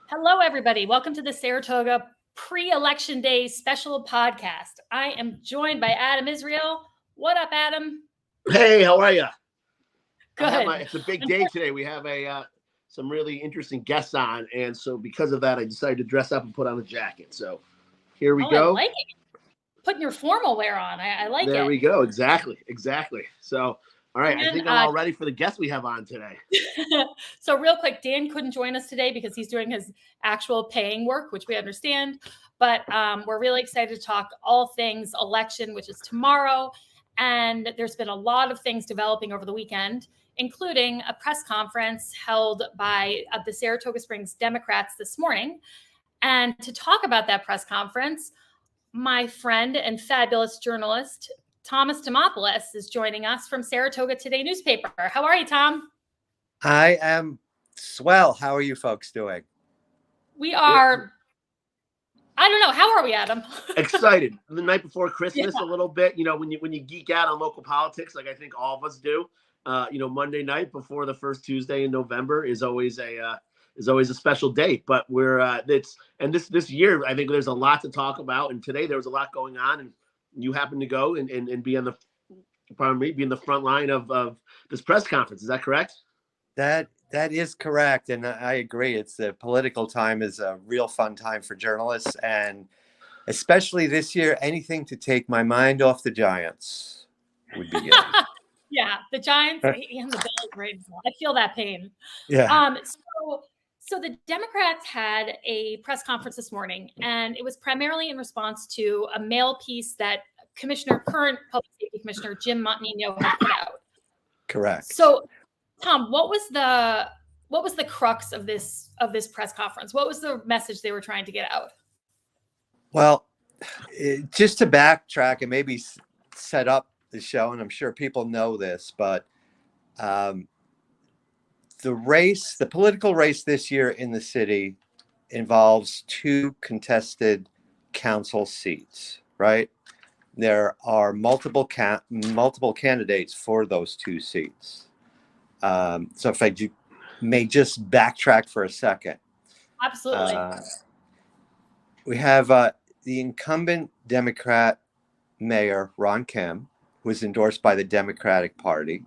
Hello, everybody. Welcome to the Saratoga pre-election day special podcast. I am joined by Adam Israel. What up, Adam? Hey, how are you? Good. It's a big day today. We have some really interesting guests on, and so because of that, I decided to dress up and put on a jacket. So here we go. I like it. Putting your formal wear on. I like it. There we go. Exactly. So, all right. I think I'm all ready for the guests we have on today. So real quick, Dan couldn't join us today because he's doing his actual paying work, which we understand. But we're really excited to talk all things election, which is tomorrow. And there's been a lot of things developing over the weekend, including a press conference held by the Saratoga Springs Democrats this morning. And to talk about that press conference, my friend and fabulous journalist, Thomas Timopoulos, is joining us from Saratoga Today newspaper. How are you, Tom? I am swell. How are you folks doing? We are, I don't know. How are we, Adam? Excited. The night before Christmas, a little bit. You know, when you geek out on local politics, like I think all of us do. Monday night before the first Tuesday in November is always a special date. But this year, I think there's a lot to talk about. And today there was a lot going on, and you happened to go and be be in the front line of this press conference. Is that correct? That is correct, and I agree. It's the political time is a real fun time for journalists, and especially this year, anything to take my mind off the Giants would be good. Yeah, the Giants and the Bills right now. I feel that pain. Yeah. So the Democrats had a press conference this morning, and it was primarily in response to a mail piece that current Public Safety Commissioner Jim Montagnino had put out. Correct. So, Tom, what was the crux of this press conference? What was the message they were trying to get out? Well, just to backtrack and maybe set up the show, and I'm sure people know this, but the political race this year in the city involves two contested council seats, right? There are multiple candidates for those two seats. So if I may just backtrack for a second. Absolutely. We have the incumbent Democrat mayor, Ron Kim, who is endorsed by the Democratic Party.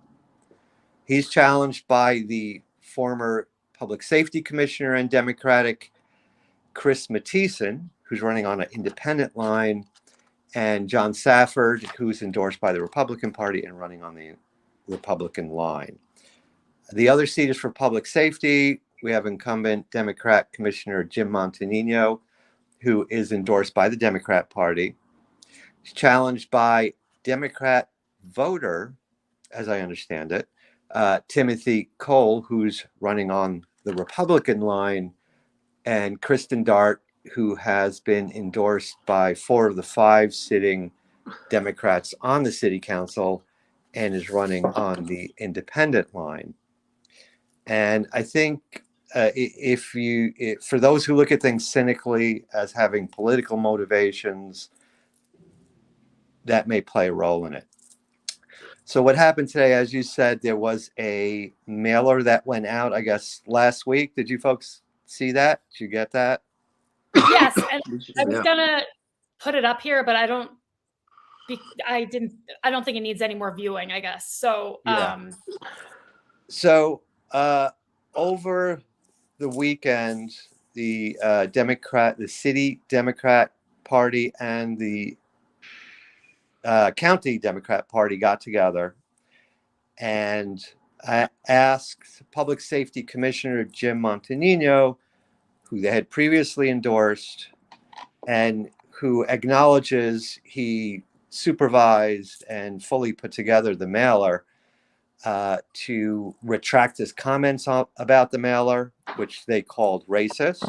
He's challenged by the former public safety commissioner and Democratic Chris Matteson, who's running on an independent line, and John Safford, who's endorsed by the Republican Party and running on the Republican line. The other seat is for public safety. We have incumbent Democrat Commissioner Jim Montagnino, who is endorsed by the Democrat Party. He's challenged by Democrat voter, as I understand it, Timothy Cole, who's running on the Republican line, and Kristen Dart, who has been endorsed by 4 of the 5 sitting Democrats on the city council and is running on the independent line. And I think for those who look at things cynically as having political motivations, that may play a role in it. So what happened today, as you said, there was a mailer that went out, I guess, last week. Did you folks see that? Did you get that? Yes, and I was gonna put it up here, but I don't think it needs any more viewing, I guess. So, So over the weekend, the city Democrat Party and the county Democrat Party got together and asked Public Safety Commissioner Jim Montagnino, who they had previously endorsed and who acknowledges he supervised and fully put together the mailer, to retract his comments about the mailer, which they called racist,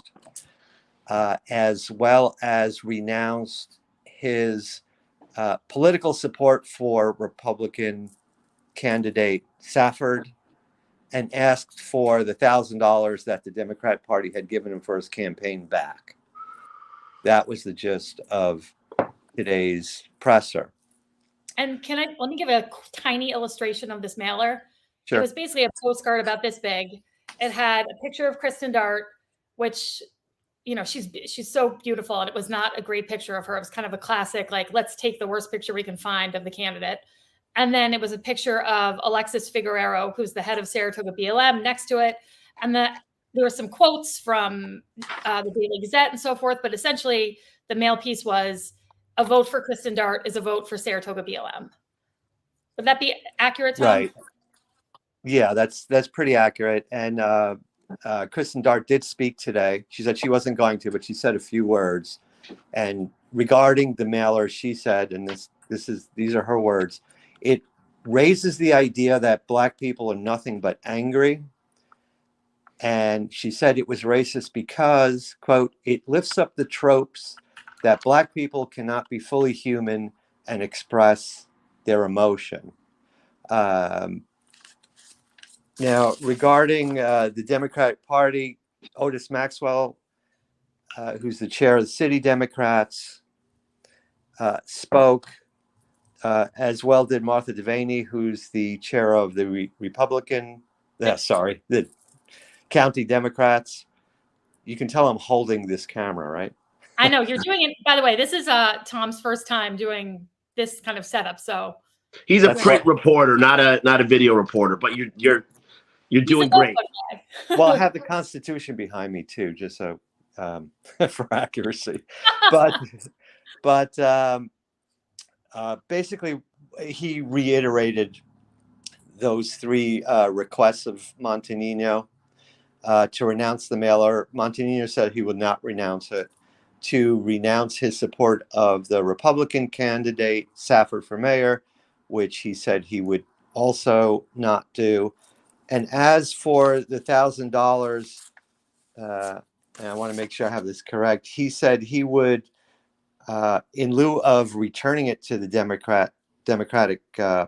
as well as renounced his political support for Republican candidate Safford and asked for the $1,000 that the Democrat Party had given him for his campaign back. That was the gist of today's presser. And let me give a tiny illustration of this mailer. Sure. It was basically a postcard about this big. It had a picture of Kristen Dart, which she's so beautiful, and it was not a great picture of her. It was kind of a classic, like, let's take the worst picture we can find of the candidate. And then it was a picture of Alexis Figueroa, who's the head of Saratoga BLM, next to it. And there were some quotes from the Daily Gazette and so forth. But essentially, the mail piece was, a vote for Kristen Dart is a vote for Saratoga BLM. Would that be accurate, Tom? Right. Yeah, that's pretty accurate. And Kristen Dart did speak today. She said she wasn't going to, but she said a few words. And regarding the mailer, she said, and these are her words, it raises the idea that Black people are nothing but angry. And she said it was racist because, quote, it lifts up the tropes that Black people cannot be fully human and express their emotion. Now, regarding the Democratic Party, Otis Maxwell, who's the chair of the City Democrats, spoke, as well did Martha Devaney, who's the chair of the the County Democrats. You can tell I'm holding this camera, right? I know you're doing it. By the way, this is Tom's first time doing this kind of setup, so he's a print reporter, not a video reporter. But you're doing great. Well, I have the Constitution behind me too, just so for accuracy. But basically, he reiterated those three requests of Montanino to renounce the mailer. Montanino said he would not renounce it. To renounce his support of the Republican candidate Safford for mayor, which he said he would also not do. And as for the $1,000, and I want to make sure I have this correct, he said he would, in lieu of returning it to the Democratic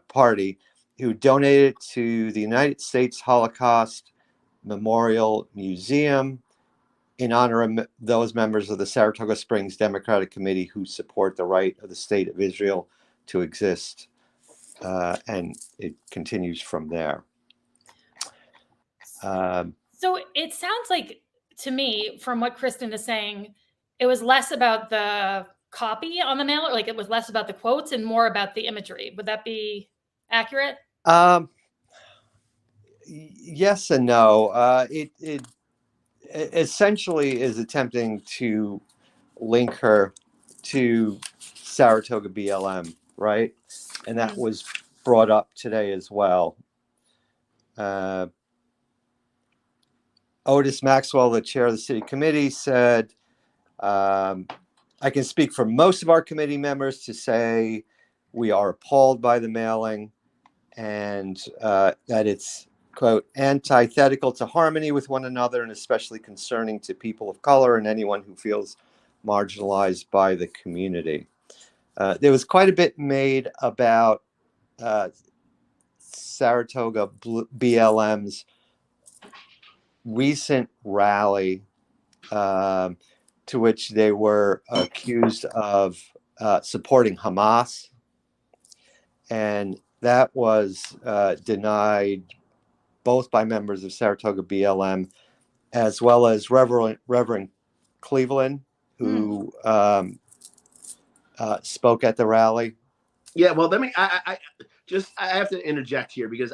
Party, he would donate it to the United States Holocaust Memorial Museum in honor of those members of the Saratoga Springs Democratic Committee who support the right of the State of Israel to exist. And it continues from there. So it sounds like, to me, from what Kristen is saying, it was less about the copy on the mailer, like it was less about the quotes and more about the imagery. Would that be accurate? Yes and no. It essentially is attempting to link her to Saratoga BLM, right? And that was brought up today as well. Otis Maxwell, the chair of the city committee, said, I can speak for most of our committee members to say we are appalled by the mailing and that it's, quote, antithetical to harmony with one another and especially concerning to people of color and anyone who feels marginalized by the community. There was quite a bit made about Saratoga BLM's recent rally, to which they were accused of supporting Hamas. And that was denied both by members of Saratoga BLM as well as Reverend Cleveland, who spoke at the rally. Yeah, well, I have to interject here because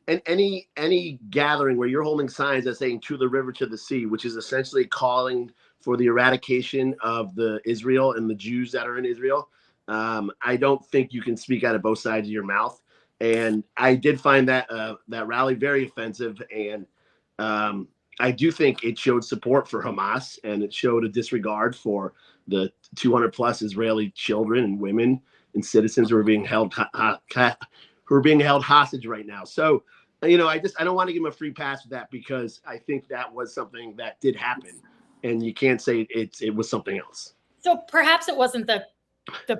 and any gathering where you're holding signs that saying "to the river, to the sea," which is essentially calling for the eradication of the Israel and the Jews that are in Israel, I don't think you can speak out of both sides of your mouth. And I did find that rally very offensive, and I do think it showed support for Hamas, and it showed a disregard for the 200 plus Israeli children and women and citizens who are being held hostage right now. So, I don't want to give them a free pass with that because I think that was something that did happen, and you can't say it was something else. So perhaps it wasn't the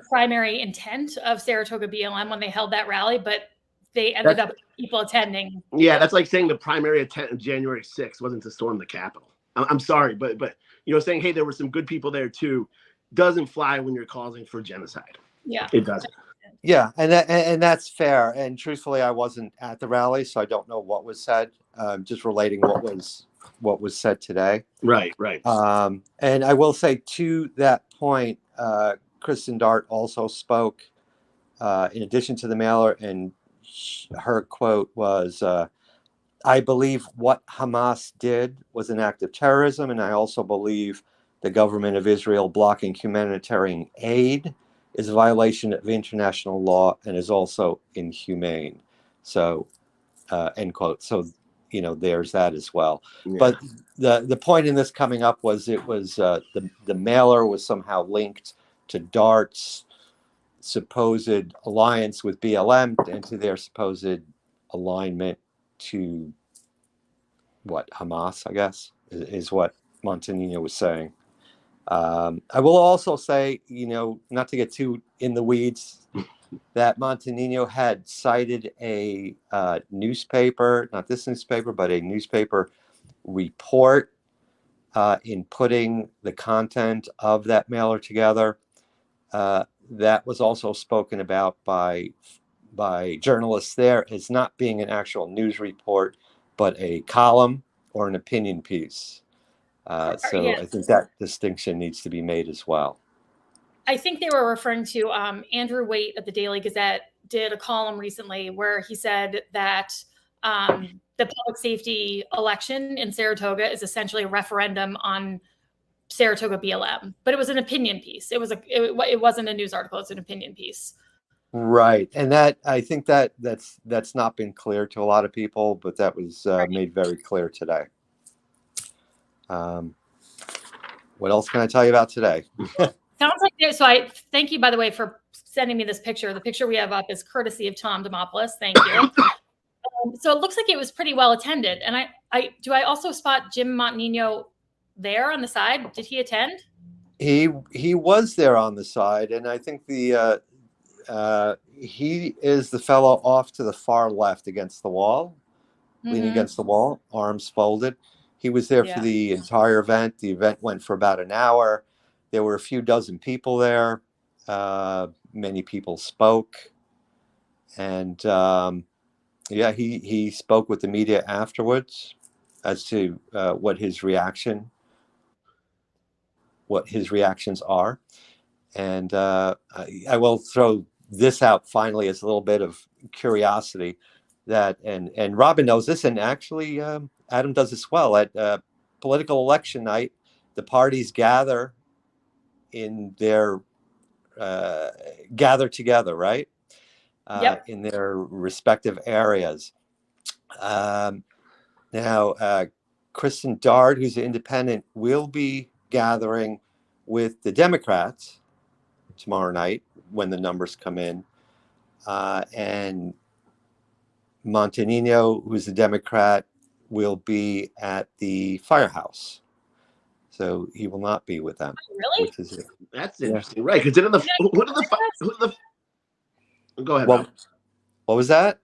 primary intent of Saratoga BLM when they held that rally, but they ended up people attending. Yeah, that's like saying the primary intent of January 6th wasn't to storm the Capitol. I'm sorry, but saying, hey, there were some good people there too, doesn't fly when you're causing for genocide. Yeah, it doesn't. Yeah, and that's fair. And truthfully, I wasn't at the rally, so I don't know what was said. just relating what was said today. Right. And I will say to that point, Kristen Dart also spoke in addition to the mailer, and her quote was, I believe what Hamas did was an act of terrorism, and I also believe the government of Israel blocking humanitarian aid is a violation of international law and is also inhumane. So, end quote. So, there's that as well. Yeah. But the point in this coming up was the mailer was somehow linked to Dart's supposed alliance with BLM and to their supposed alignment to Hamas, I guess, is what Montanino was saying. I will also say, not to get too in the weeds, that Montanino had cited a newspaper, not this newspaper, but a newspaper report in putting the content of that mailer together. That was also spoken about by journalists there as not being an actual news report, but a column or an opinion piece. So yeah. I think that distinction needs to be made as well. I think they were referring to Andrew Waite at the Daily Gazette did a column recently where he said that the public safety election in Saratoga is essentially a referendum on Saratoga BLM, but it was an opinion piece. It wasn't a news article. It's an opinion piece. Right. And that, I think that's not been clear to a lot of people, but that was made very clear today. What else can I tell you about today? Sounds like so. I thank you, by the way, for sending me this picture. The picture we have up is courtesy of Tom Demopoulos. Thank you. So it looks like it was pretty well attended. And I also spot Jim Montanino there on the side. Did he attend? He was there on the side, and I think he is the fellow off to the far left against the wall, leaning against the wall, arms folded. He was there for the entire event. The event went for about an hour. There were a few dozen people there. Many people spoke. And he spoke with the media afterwards as to what his reactions are. And I will throw this out finally as a little bit of curiosity that, and Robin knows this, and actually Adam does as well. At political election night, the parties gather together, right? In their respective areas. Now, Kristen Dart, who's an independent, will be gathering with the Democrats tomorrow night when the numbers come in. And Montanino, who's a Democrat, will be at the firehouse. So he will not be with them. Really? That's interesting, right? Because go ahead. What was that?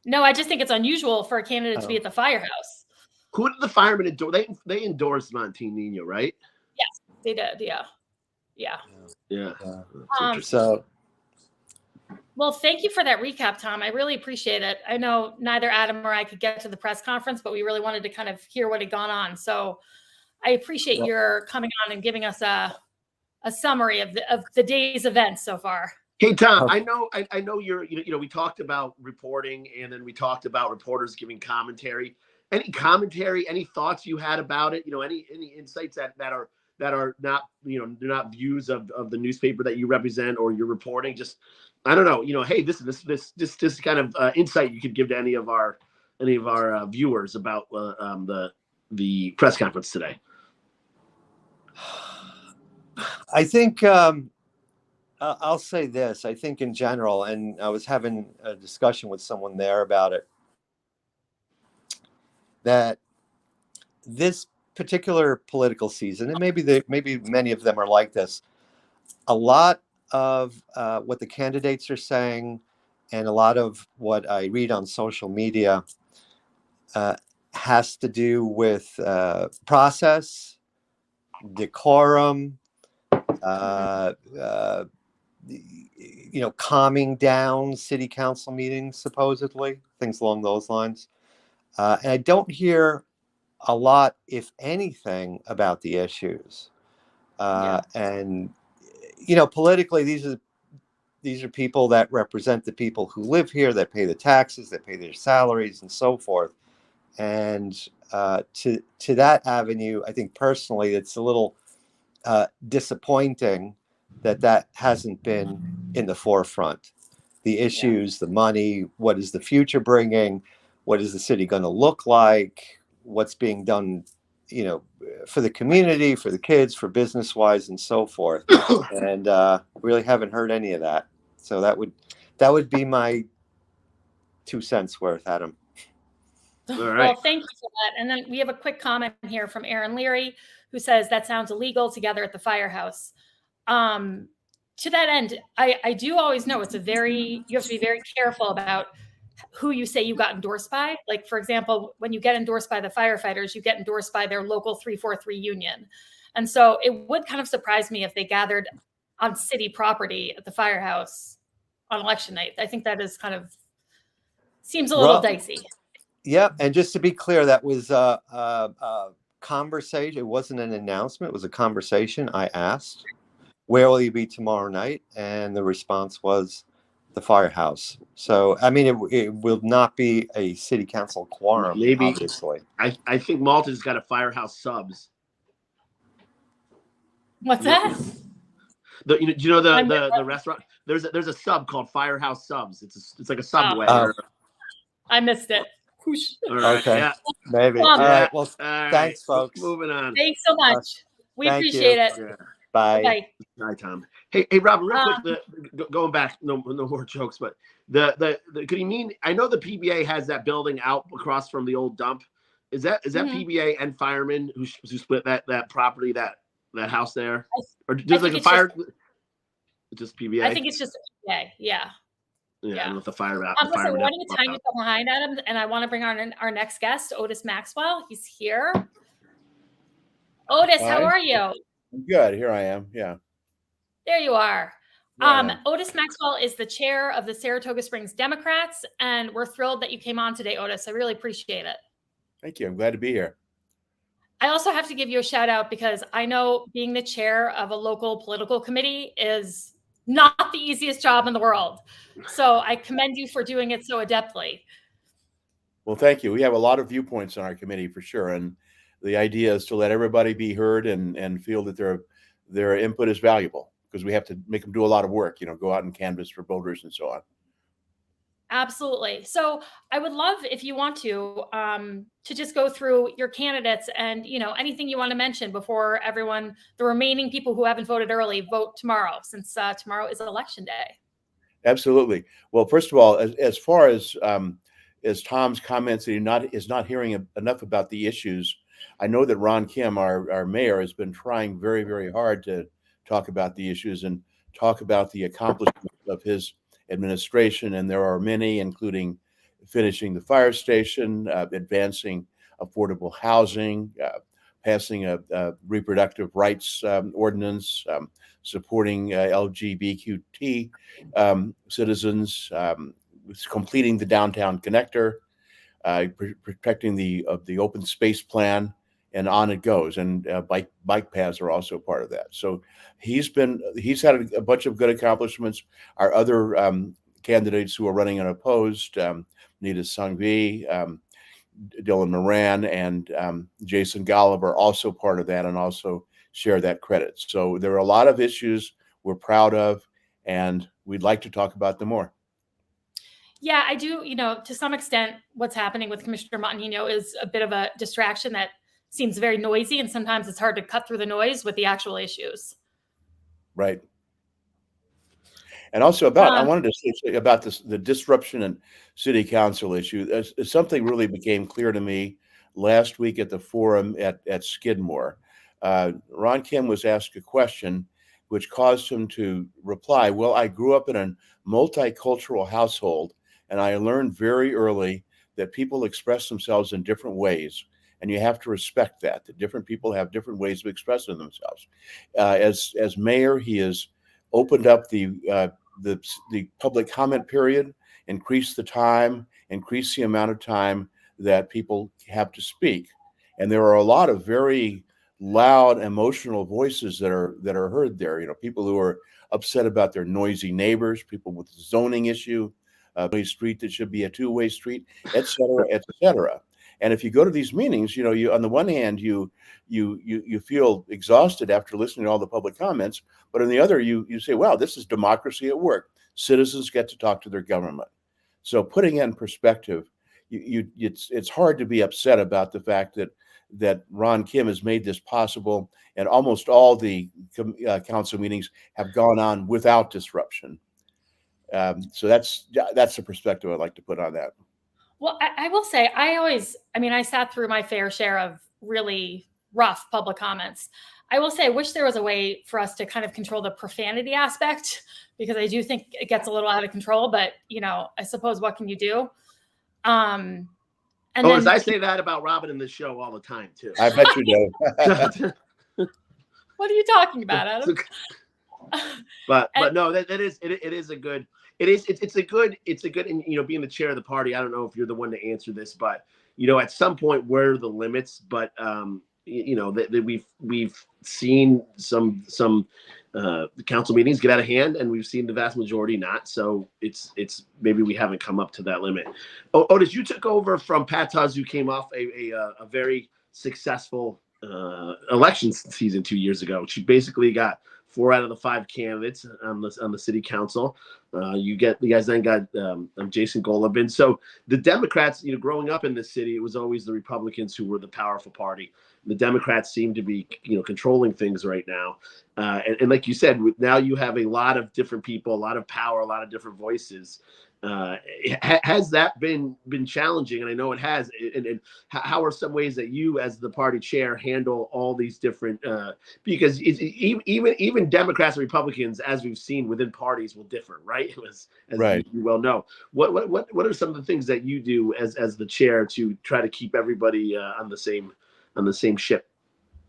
No, I just think it's unusual for a candidate to be at the firehouse. Who did the firemen endorse? They endorsed Montanino, right? Yes, they did. Yeah. So. Well, thank you for that recap, Tom. I really appreciate it. I know neither Adam or I could get to the press conference, but we really wanted to kind of hear what had gone on. So I appreciate your coming on and giving us a summary of the day's events so far. Hey, Tom, I know we talked about reporting, and then we talked about reporters giving commentary. Any commentary, any thoughts you had about it? Any insights that are not, they're not views of the newspaper that you represent or you're reporting. Just, I don't know, hey, this kind of insight you could give to any of our viewers about the press conference today. I think I'll say this. I think in general, and I was having a discussion with someone there about it, that this particular political season, and maybe many of them are like this, a lot of what the candidates are saying and a lot of what I read on social media has to do with process, decorum, calming down city council meetings, supposedly, things along those lines. And I don't hear a lot, if anything, about the issues. And, politically, these are people that represent the people who live here, that pay the taxes, that pay their salaries, and so forth. And to that avenue, I think personally, it's a little disappointing that hasn't been in the forefront. The issues, the money, what is the future bringing? What is the city going to look like? What's being done, for the community, for the kids, for business wise, and so forth. And really haven't heard any of that. So that would be my 2 cents worth, Adam. All right. Well, thank you for that. And then we have a quick comment here from Aaron Leary, who says that sounds illegal together at the firehouse. To that end, I do always know you have to be very careful about who you say you got endorsed by. Like, for example, when you get endorsed by the firefighters, you get endorsed by their local 343 union. And so it would kind of surprise me if they gathered on city property at the firehouse on election night. I think that is seems a little dicey. Yeah, and just to be clear, that was a conversation. It wasn't an announcement. It was a conversation. I asked, where will you be tomorrow night? And the response was the firehouse. So, I mean, it will not be a city council quorum, Maybe, obviously. I think Malta's got a firehouse subs. What's that? Do you know the restaurant? There's a sub called Firehouse Subs. It's like a Subway. I missed it. All right, okay. Yeah. Maybe. All right. Well, thanks, folks. Moving on. Thanks so much. We appreciate it. Yeah. Bye. Bye. Hi, Tom. Hey, Robin. Real quick, going back. No more jokes. But could you mean? I know the PBA has that building out across from the old dump. Is that PBA and firemen who split that property, that house there, or just like a fire? Just PBA. I think it's just PBA. Yeah. Yeah, with the fire. Listen, we're running a tiny bit behind, Adam, and I want to bring on our next guest, Otis Maxwell. He's here. Otis, how are you? Good. Here I am. Yeah. There you are. Otis Maxwell is the chair of the Saratoga Springs Democrats, and we're thrilled that you came on today, Otis. I really appreciate it. Thank you. I'm glad to be here. I also have to give you a shout out because I know being the chair of a local political committee is not the easiest job in the world. So I commend you for doing it so adeptly. Well, thank you. We have a lot of viewpoints on our committee for sure. And the idea is to let everybody be heard and feel that their input is valuable, because we have to make them do a lot of work, go out and canvass for voters and so on. Absolutely. So I would love, if you want to just go through your candidates and, anything you want to mention before the remaining people who haven't voted early vote tomorrow, since tomorrow is election day. Absolutely. Well, first of all, as far as Tom's comments that he is not hearing enough about the issues, I know that Ron Kim, our mayor, has been trying very, very hard to talk about the issues and talk about the accomplishments of his administration, and there are many, including finishing the fire station, advancing affordable housing, passing a reproductive rights ordinance, supporting LGBTQ citizens, completing the downtown connector, protecting the open space plan, and on it goes. And bike paths are also part of that. So he's had a bunch of good accomplishments. Our other candidates who are running unopposed, Nita Sangvi, Dylan Moran, and Jason Golub are also part of that and also share that credit. So there are a lot of issues we're proud of, and we'd like to talk about them more. Yeah, I do. To some extent, what's happening with Commissioner Montanino is a bit of a distraction that seems very noisy, and sometimes it's hard to cut through the noise with the actual issues. Right. And also I wanted to say about the disruption in city council issue. Something really became clear to me last week at the forum at Skidmore. Ron Kim was asked a question which caused him to reply, well, I grew up in a multicultural household, and I learned very early that people express themselves in different ways. And you have to respect that different people have different ways of expressing themselves. As mayor, he has opened up the public comment period, increased the amount of time that people have to speak. And there are a lot of very loud, emotional voices that are heard there. People who are upset about their noisy neighbors, people with zoning issue, a street that should be a two-way street, et cetera, et cetera. And if you go to these meetings, you on the one hand, you feel exhausted after listening to all the public comments, but on the other, you say, wow, this is democracy at work. Citizens get to talk to their government. So putting it in perspective, it's hard to be upset about the fact that Ron Kim has made this possible, and almost all the council meetings have gone on without disruption. So that's the perspective I'd like to put on that. Well, I will say, I sat through my fair share of really rough public comments. I will say, I wish there was a way for us to kind of control the profanity aspect, because I do think it gets a little out of control, but I suppose what can you do? As I say that about Robin in the show all the time too. I bet you do. What are you talking about, Adam? but no, it is a good, and being the chair of the party, I don't know if you're the one to answer this, but at some point, where are the limits? But that we've seen some council meetings get out of hand, and we've seen the vast majority not. So it's maybe we haven't come up to that limit. Otis, you took over from Pat Tuz, who came off a very successful election season 2 years ago. She basically got 4 out of the 5 candidates on the city council. You guys then got Jason Golubin. So the Democrats, growing up in this city, it was always the Republicans who were the powerful party. The Democrats seem to be, controlling things right now. And like you said, now you have a lot of different people, a lot of power, a lot of different voices. Has that been challenging? And I know it has. And how are some ways that you, as the party chair, handle all these different? Because even Democrats and Republicans, as we've seen within parties, will differ, right? As right. You well know. What are some of the things that you do as the chair to try to keep everybody on the same ship?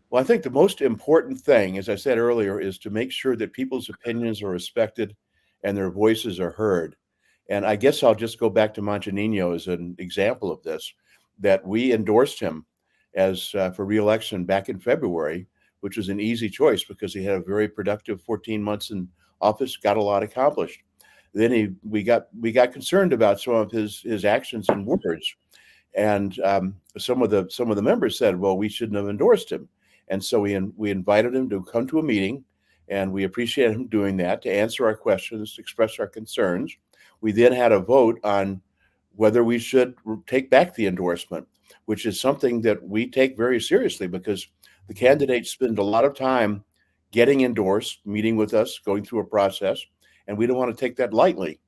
Well, I think the most important thing, as I said earlier, is to make sure that people's opinions are respected and their voices are heard. And I guess I'll just go back to Montanino as an example of this, that we endorsed him as for re-election back in February, which was an easy choice because he had a very productive 14 months in office, got a lot accomplished. Then we got concerned about some of his actions and words, and some of the members said, well, we shouldn't have endorsed him. And so we invited him to come to a meeting, and we appreciated him doing that, to answer our questions, to express our concerns. We then had a vote on whether we should take back the endorsement, which is something that we take very seriously because the candidates spend a lot of time getting endorsed, meeting with us, going through a process, and we don't want to take that lightly.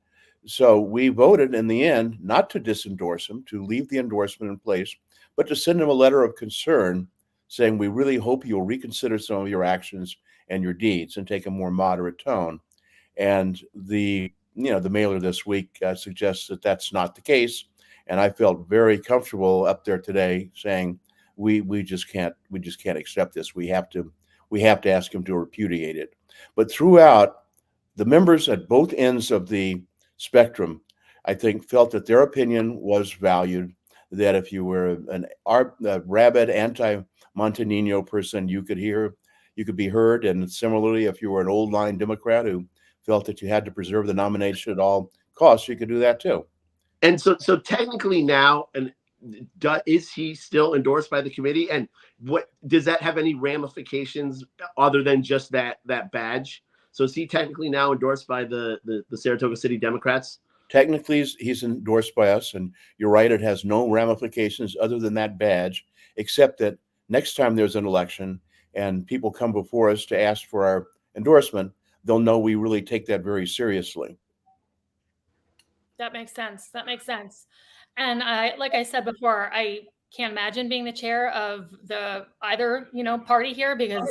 So we voted in the end not to disendorse him, to leave the endorsement in place, but to send him a letter of concern saying, we really hope you'll reconsider some of your actions and your deeds and take a more moderate tone. And the mailer this week suggests that that's not the case. And I felt very comfortable up there today saying, we just can't accept this. We have to ask him to repudiate it. But throughout, the members at both ends of the spectrum, I think, felt that their opinion was valued, that if you were a rabid anti-Montanino person, you could be heard. And similarly, if you were an old line Democrat who felt that you had to preserve the nomination at all costs, you could do that too. And so technically now, and is he still endorsed by the committee? And what does that have any ramifications other than just that badge? So is he technically now endorsed by the Saratoga City Democrats? Technically, he's endorsed by us, and you're right, it has no ramifications other than that badge, except that next time there's an election and people come before us to ask for our endorsement, they'll know we really take that very seriously. That makes sense. And like I said before, I can't imagine being the chair of the either, party here, because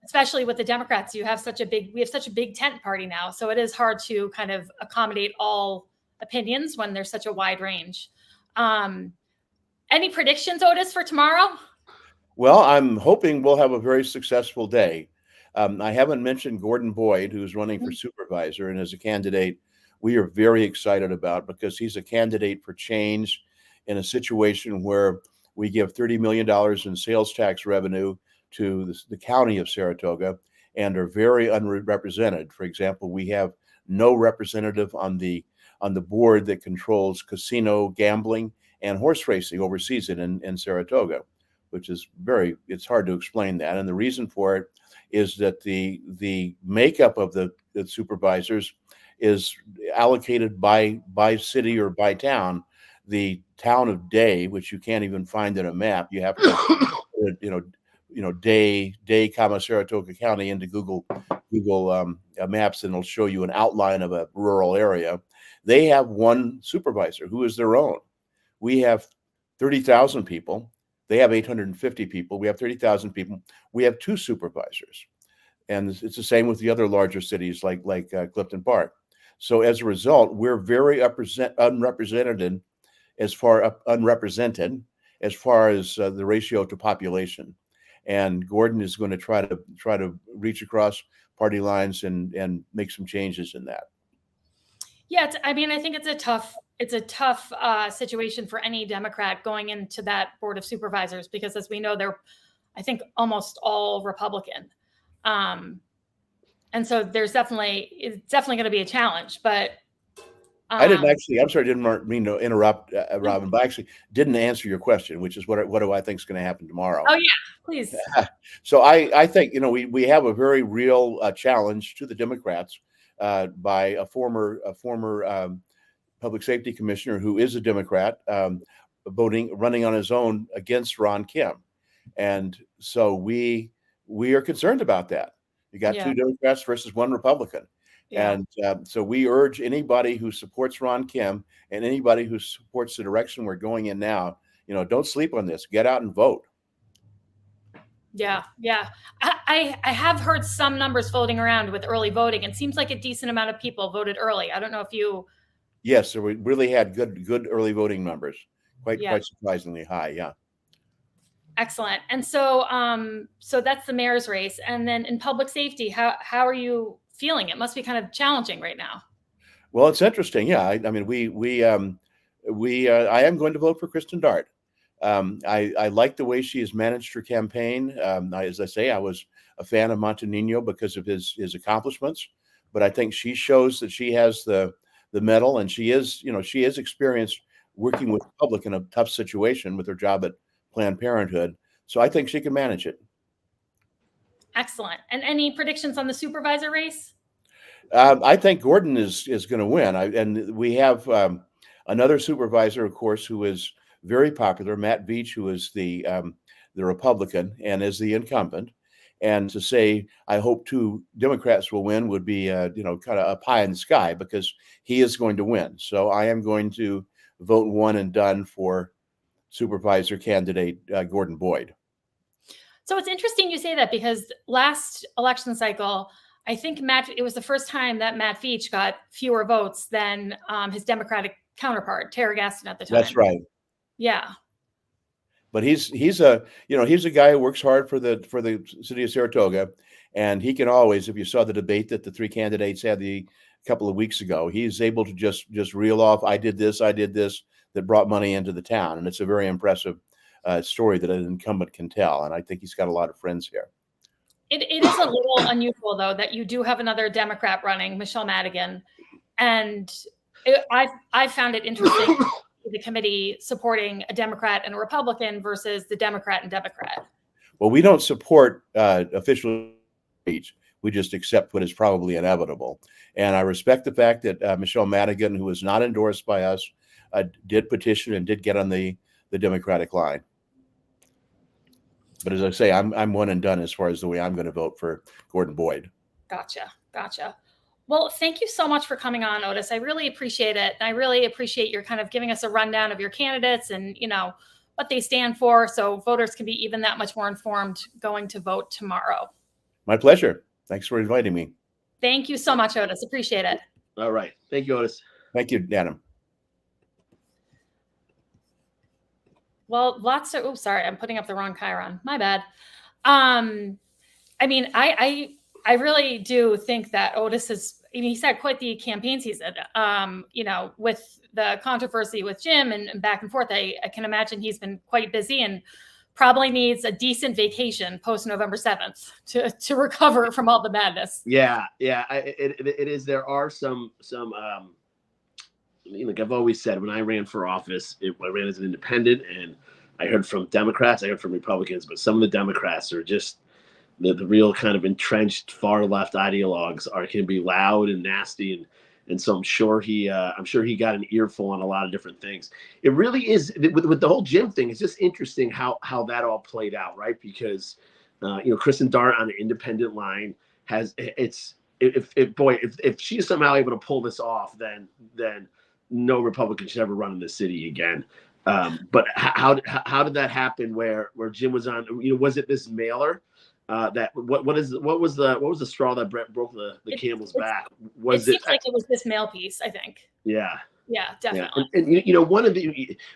especially with the Democrats, we have such a big tent party now. So it is hard to kind of accommodate all opinions when there's such a wide range. Any predictions, Otis, for tomorrow? Well, I'm hoping we'll have a very successful day. I haven't mentioned Gordon Boyd, who's running for supervisor, and as a candidate, we are very excited about, because he's a candidate for change in a situation where we give $30 million in sales tax revenue to the county of Saratoga and are very unrepresented. For example, we have no representative on the board that controls casino gambling and horse racing overseas in Saratoga, which is it's hard to explain that. And the reason for it is that the makeup of the supervisors is allocated by city or by town. The town of Day, which you can't even find in a map, you have to, Day, Saratoga County into Google Maps, and it'll show you an outline of a rural area. They have one supervisor who is their own. We have 30,000 people. They have 850 people. We have 30,000 people. We have two supervisors, and it's the same with the other larger cities like Clifton Park. So as a result, we're very unrepresented as far as the ratio to population. And Gordon is going to try to reach across party lines and make some changes in that. Yeah, I think it's a tough situation for any Democrat going into that board of supervisors, because as we know, they're, I think, almost all Republican. And so it's definitely going to be a challenge, but I'm sorry, didn't mean to interrupt, Robin, but I actually didn't answer your question, which is what do I think is going to happen tomorrow? Oh yeah, please. So I think, we have a very real challenge to the Democrats by a former public safety commissioner who is a Democrat, running on his own against Ron Kim. And so we are concerned about that. You got two Democrats versus one Republican. Yeah. And so we urge anybody who supports Ron Kim and anybody who supports the direction we're going in now, don't sleep on this. Get out and vote. Yeah. I have heard some numbers floating around with early voting. It seems like a decent amount of people voted early. I don't know if you. Yes, so we really had good early voting numbers. Quite surprisingly high. Yeah. Excellent. And so that's the mayor's race. And then in public safety, how are you feeling? It must be kind of challenging right now. I am going to vote for Kristen Dart. I like the way she has managed her campaign. As I say, I was a fan of Montanino because of his accomplishments, but I think she shows that she has the mettle, and she is experienced working with the public in a tough situation with her job at Planned Parenthood. So I think she can manage it. Excellent. And any predictions on the supervisor race? I think Gordon is going to win. And we have another supervisor, of course, who is very popular, Matt Veach, who is the Republican and is the incumbent. And to say, I hope two Democrats will win would be, kind of up high in the sky, because he is going to win. So I am going to vote one and done for supervisor candidate Gordon Boyd. So it's interesting you say that, because last election cycle, I think it was the first time that Matt Veach got fewer votes than his Democratic counterpart, Tara Gaston, at the time. That's right. Yeah. But he's a guy who works hard for the city of Saratoga, and he can always, if you saw the debate that the three candidates had a couple of weeks ago, he's able to just reel off, I did this, that brought money into the town. And it's a very impressive story that an incumbent can tell. And I think he's got a lot of friends here. It is a little unusual, though, that you do have another Democrat running, Michelle Madigan. And I found it interesting, the committee supporting a Democrat and a Republican versus the Democrat and Democrat. Well, we don't support official speech. We just accept what is probably inevitable. And I respect the fact that Michelle Madigan, who is not endorsed by us, did petition and did get on the Democratic line. But as I say, I'm one and done as far as the way I'm going to vote for Gordon Boyd. Gotcha. Well, thank you so much for coming on, Otis. I really appreciate it. I really appreciate your kind of giving us a rundown of your candidates and, what they stand for, so voters can be even that much more informed going to vote tomorrow. My pleasure. Thanks for inviting me. Thank you so much, Otis. Appreciate it. All right. Thank you, Otis. Thank you, Adam. Well, sorry, I'm putting up the wrong chyron. My bad. I I really do think that Otis he's had quite the campaign season, with the controversy with Jim and back and forth. I can imagine he's been quite busy and probably needs a decent vacation post November 7th to recover from all the madness. Yeah. It is. There are some like I've always said, when I ran for office, I ran as an independent, and I heard from Democrats, I heard from Republicans, but some of the Democrats are just the real kind of entrenched far left ideologues can be loud and nasty, and so I'm sure he got an earful on a lot of different things. It really is with the whole Jim thing. It's just interesting how that all played out, right? Because Kristen Dart on an independent line if she's somehow able to pull this off, then no Republican should ever run in the city again. But how did that happen? Where Jim was on? Was it this mailer? What was the straw that broke the camel's back? It seems like it was this mail piece, I think. Yeah. Yeah, definitely. Yeah. And one of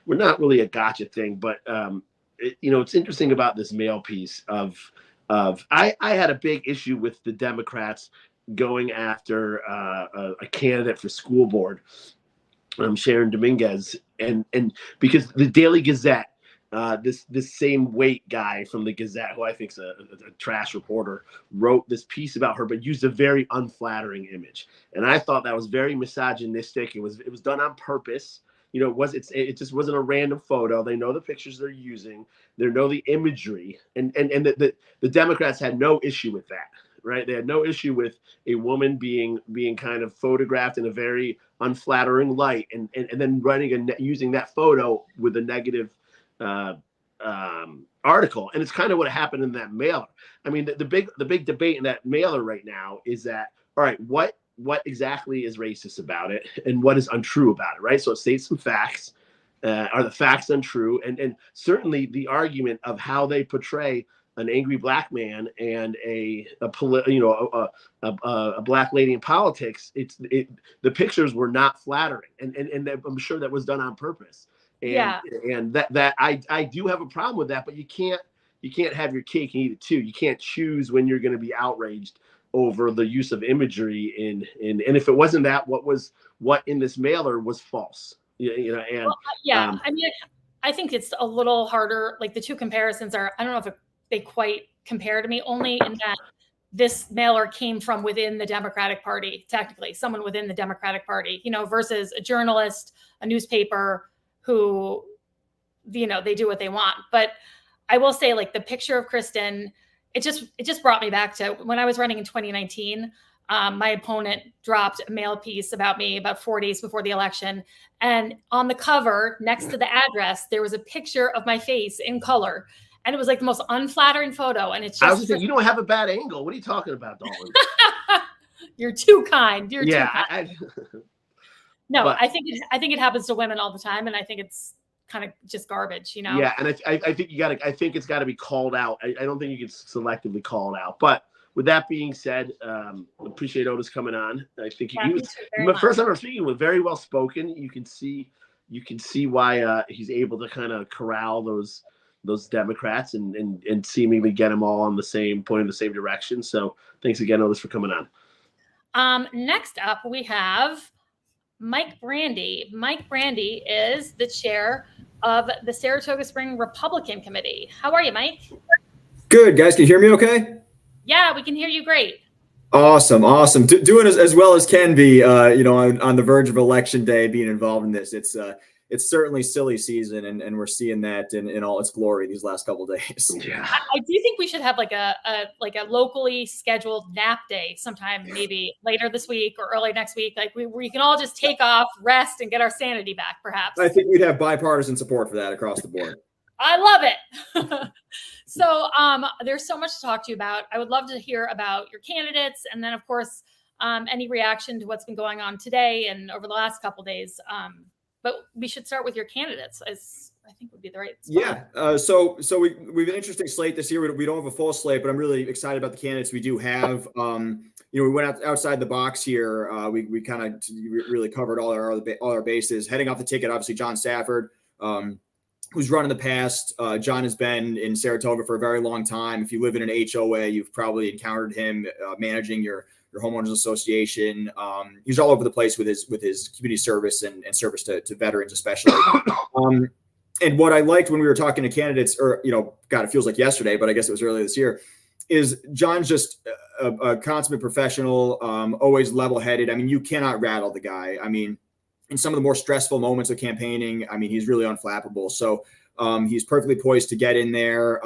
we're not really a gotcha thing, but it's interesting about this mail piece of I had a big issue with the Democrats going after a candidate for school board, Sharon Dominguez, and because the Daily Gazette, this same weight guy from the Gazette, who I think is a trash reporter, wrote this piece about her, but used a very unflattering image, and I thought that was very misogynistic. It was done on purpose. It just wasn't a random photo. They know the pictures they're using. They know the imagery, and the Democrats had no issue with that, right? They had no issue with a woman being kind of photographed in a very unflattering light, and then using that photo with a negative article. And it's kind of what happened in that mailer. I mean, the big debate in that mailer right now is that, all right, what exactly is racist about it, and what is untrue about it, right? So it states some facts. Are the facts untrue? And certainly the argument of how they portray an angry black man and a black lady in politics, the pictures were not flattering, and I'm sure that was done on purpose. And that I do have a problem with that, but you can't have your cake and eat it too. You can't choose when you're going to be outraged over the use of imagery and if it wasn't that, what in this mailer was false. I mean, I think it's a little harder. Like the two comparisons are, I don't know if they quite compare to me, only in that this mailer came from within the Democratic Party, technically, someone within the Democratic Party, versus a journalist, a newspaper who, they do what they want. But I will say, like, the picture of Kristen, it just brought me back to when I was running in 2019. My opponent dropped a mail piece about me about 4 days before the election. And on the cover, next to the address, there was a picture of my face in color. And it was like the most unflattering photo. And it's just, I was just saying, you don't have a bad angle. What are you talking about, Dalton? You're too kind. Too kind. But I think it happens to women all the time. And I think it's kind of just garbage, Yeah. And I think it's got to be called out. I don't think you can selectively call it out. But with that being said, appreciate Otis coming on. I think he was the first time I'm speaking with very well spoken. You can see why he's able to kind of corral those Democrats and seemingly get them all on the same point in the same direction. So thanks again, Otis, for coming on. Next up, we have Mike Brandy. Mike Brandy is the chair of the Saratoga Spring Republican Committee. How are you, Mike? Good, guys. Can you hear me okay? Yeah, we can hear you great. Awesome. Doing as well as can be, on the verge of election day, being involved in this. It's certainly silly season, and we're seeing that in all its glory these last couple of days. Yeah. I do think we should have like a locally scheduled nap day sometime, maybe later this week or early next week, like we can all just take off, rest, and get our sanity back, perhaps. I think we'd have bipartisan support for that across the board. I love it. So there's so much to talk to you about. I would love to hear about your candidates, and then, of course, any reaction to what's been going on today and over the last couple of days. But we should start with your candidates, as I think would be the right spot. Yeah. So we've an interesting slate this year. We don't have a full slate, but I'm really excited about the candidates we do have. We went outside the box here. We kind of really covered all our bases. Heading off the ticket, obviously, John Stafford. who's run in the past. John has been in Saratoga for a very long time. If you live in an HOA, you've probably encountered him managing your homeowners association. He's all over the place with his community service and service to veterans, especially. And what I liked when we were talking to candidates, or, God, it feels like yesterday, but I guess it was earlier this year, is John's just a consummate professional, always level-headed. I mean, you cannot rattle the guy. I mean, in some of the more stressful moments of campaigning, I mean, he's really unflappable. So he's perfectly poised to get in there.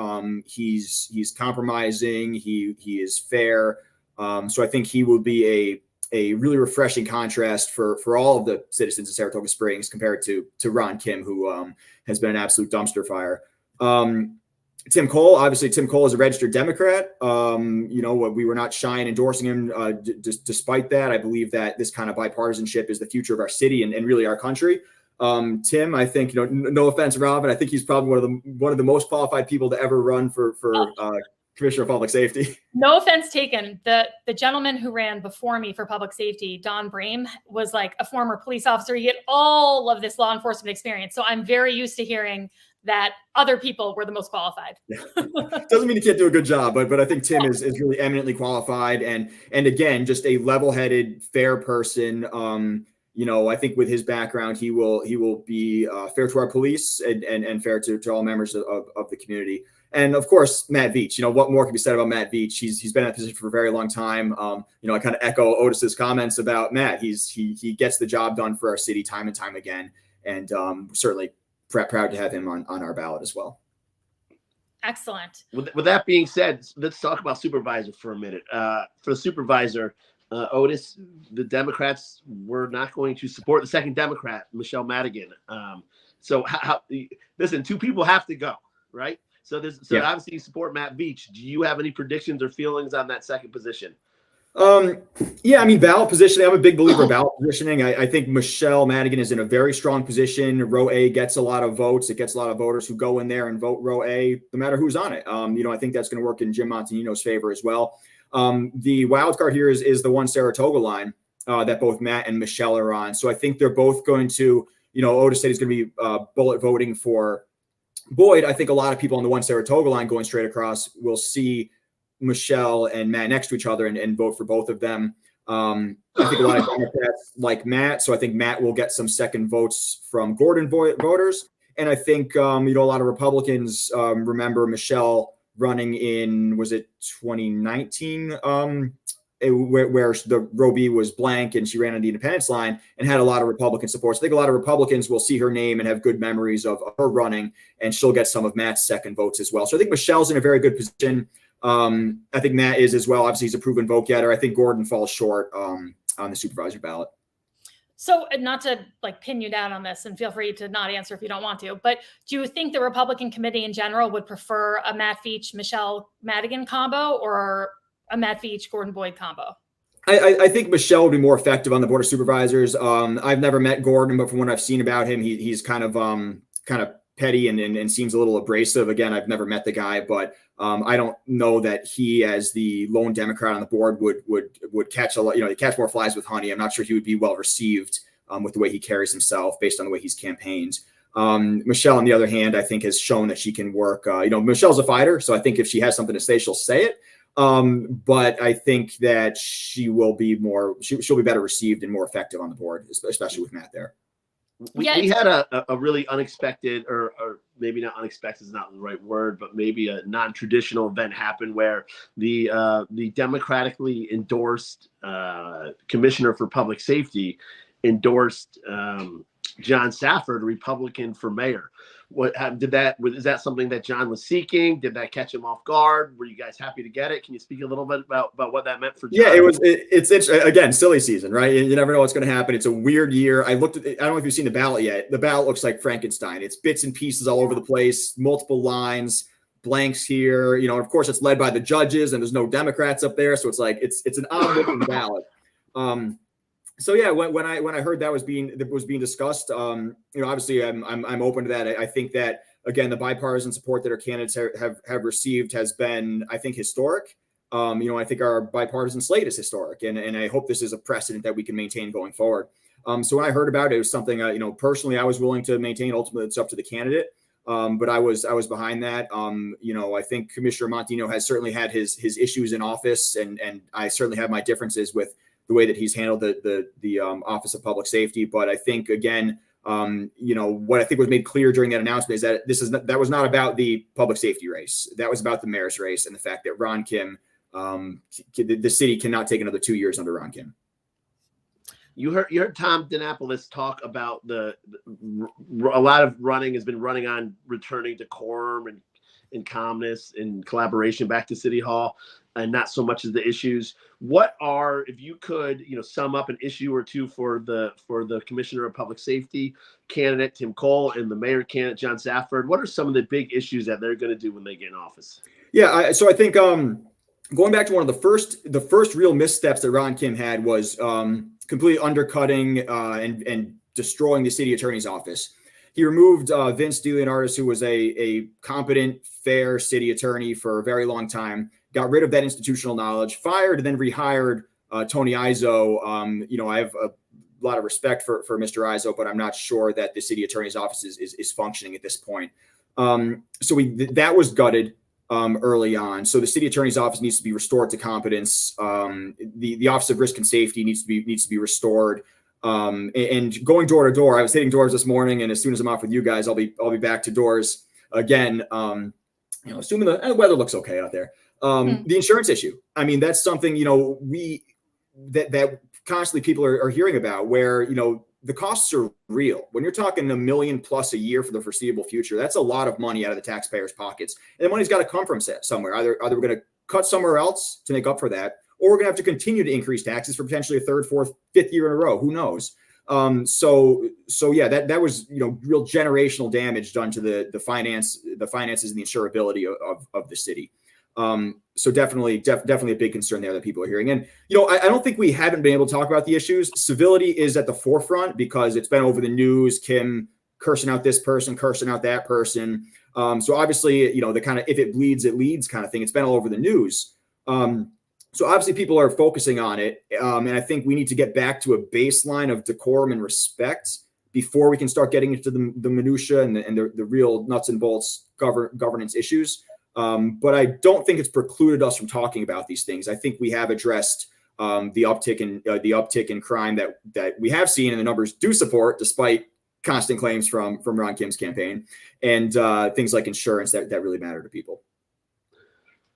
He's compromising. He is fair. So I think he will be a really refreshing contrast for all of the citizens of Saratoga Springs compared to Ron Kim, who has been an absolute dumpster fire. Tim Cole, obviously Tim Cole is a registered Democrat. We were not shy in endorsing him. Despite that, I believe that this kind of bipartisanship is the future of our city and really our country. Tim, I think, no offense, Rob, but I think he's probably one of the most qualified people to ever run for Commissioner of Public Safety. No offense taken. The gentleman who ran before me for public safety, Don Brame, was like a former police officer. He had all of this law enforcement experience. So I'm very used to hearing that other people were the most qualified. Doesn't mean he can't do a good job, but I think Tim is really eminently qualified and again, just a level-headed, fair person. I think with his background, he will be fair to our police and fair to all members of the community. And of course, Matt Veach. What more can be said about Matt Veach? He's been in that position for a very long time. I kind of echo Otis's comments about Matt. He gets the job done for our city time and time again, and certainly proud to have him on our ballot as well. Excellent. With that being said, let's talk about supervisor for a minute. For the supervisor, Otis, the Democrats were not going to support the second Democrat, Michelle Madigan. So how listen, two people have to go, right? So obviously you support Matt Veach. Do you have any predictions or feelings on that second position? Ballot positioning. I'm a big believer in ballot positioning. I think Michelle Madigan is in a very strong position. Row A gets a lot of votes. It gets a lot of voters who go in there and vote Row A, no matter who's on it. I think that's going to work in Jim Montanino's favor as well. The wild card here is the one Saratoga line that both Matt and Michelle are on. So I think they're both going to, Otis said he's going to be bullet voting for Boyd. I think a lot of people on the one Saratoga line going straight across will see Michelle and Matt next to each other and vote for both of them. I think a lot of Democrats like Matt, so I think Matt will get some second votes from Gordon voters. And I think, a lot of Republicans remember Michelle running in, was it 2019, where the Row B was blank and she ran on the independence line and had a lot of Republican support. So I think a lot of Republicans will see her name and have good memories of her running, and she'll get some of Matt's second votes as well. So I think Michelle's in a very good position. I think Matt is as well. Obviously, he's a proven vote getter. I think Gordon falls short on the supervisor ballot. So not to pin you down on this, and feel free to not answer if you don't want to, but do you think the Republican committee in general would prefer a Matt Veach, Michelle Madigan combo or a Matt Veach, Gordon Boyd combo? I think Michelle would be more effective on the Board of Supervisors. I've never met Gordon, but from what I've seen about him, he's kind of petty and seems a little abrasive. Again, I've never met the guy, but I don't know that he, as the lone Democrat on the board, would catch a lot. He catch more flies with honey. I'm not sure he would be well received with the way he carries himself, based on the way he's campaigned. Michelle, on the other hand, I think has shown that she can work. Michelle's a fighter, so I think if she has something to say, she'll say it. But I think that she will be she'll be better received and more effective on the board, especially with Matt there. We had a really unexpected, or maybe not unexpected is not the right word, but maybe a non-traditional event happen where the democratically endorsed commissioner for public safety endorsed John Safford, a Republican, for mayor. Is that something that John was seeking? Did that catch him off guard? Were you guys happy to get it? Can you speak a little bit about what that meant for John? Yeah, it's again, silly season, right? You never know what's going to happen. It's a weird year. I don't know if you've seen the ballot yet. The ballot looks like Frankenstein. It's bits and pieces all over the place, multiple lines, blanks here. Of course, it's led by the judges, and there's no Democrats up there, so it's an odd looking ballot. So yeah, when I heard that was being discussed, obviously I'm open to that. I think that, again, the bipartisan support that our candidates have received has been, I think, historic. I think our bipartisan slate is historic, and I hope this is a precedent that we can maintain going forward. So when I heard about it, it was something personally I was willing to maintain. Ultimately, it's up to the candidate. But I was behind that. I think Commissioner Montino has certainly had his issues in office, and I certainly have my differences with the way that he's handled the Office of Public Safety. But I think, again, what I think was made clear during that announcement is that that was not about the public safety race. That was about the mayor's race, and the fact that Ron Kim, the city cannot take another 2 years under Ron Kim. You heard Tom DeNapolis talk about a lot of running has been running on returning decorum and calmness and collaboration back to City Hall, and not so much as the issues. What are, if you could, sum up an issue or two for the Commissioner of Public Safety candidate Tim Cole and the mayor candidate John Safford? What are some of the big issues that they're going to do when they get in office? Yeah, so I think going back to one of the first real missteps that Ron Kim had was completely undercutting and destroying the city attorney's office. He removed Vince DeLeonardis, who was a competent, fair city attorney for a very long time, got rid of that institutional knowledge, fired, and then rehired Tony Izzo. I have a lot of respect for Mr. Izzo, but I'm not sure that the city attorney's office is functioning at this point. So that was gutted early on. So the city attorney's office needs to be restored to competence. The Office of Risk and Safety needs to be restored. And going door to door, I was hitting doors this morning, and as soon as I'm off with you guys, I'll be back to doors again. Assuming the weather looks okay out there. The insurance issue. I mean, that's something that constantly people are hearing about, where the costs are real. When you're talking $1 million+ a year for the foreseeable future, that's a lot of money out of the taxpayers' pockets, and the money's got to come from somewhere. Either we're going to cut somewhere else to make up for that, or we're going to have to continue to increase taxes for potentially a third, fourth, fifth year in a row. Who knows? So yeah, that was real generational damage done to the finances and the insurability of the city. So definitely a big concern there that people are hearing. And, I don't think we haven't been able to talk about the issues. Civility is at the forefront because it's been over the news, Kim cursing out this person, cursing out that person. So obviously, the kind of, if it bleeds, it leads kind of thing. It's been all over the news. So obviously people are focusing on it. And I think we need to get back to a baseline of decorum and respect before we can start getting into the minutia and the real nuts and bolts governance issues. But I don't think it's precluded us from talking about these things. I think we have addressed the uptick in crime that we have seen, and the numbers do support, despite constant claims from Ron Kim's campaign, and things like insurance that really matter to people.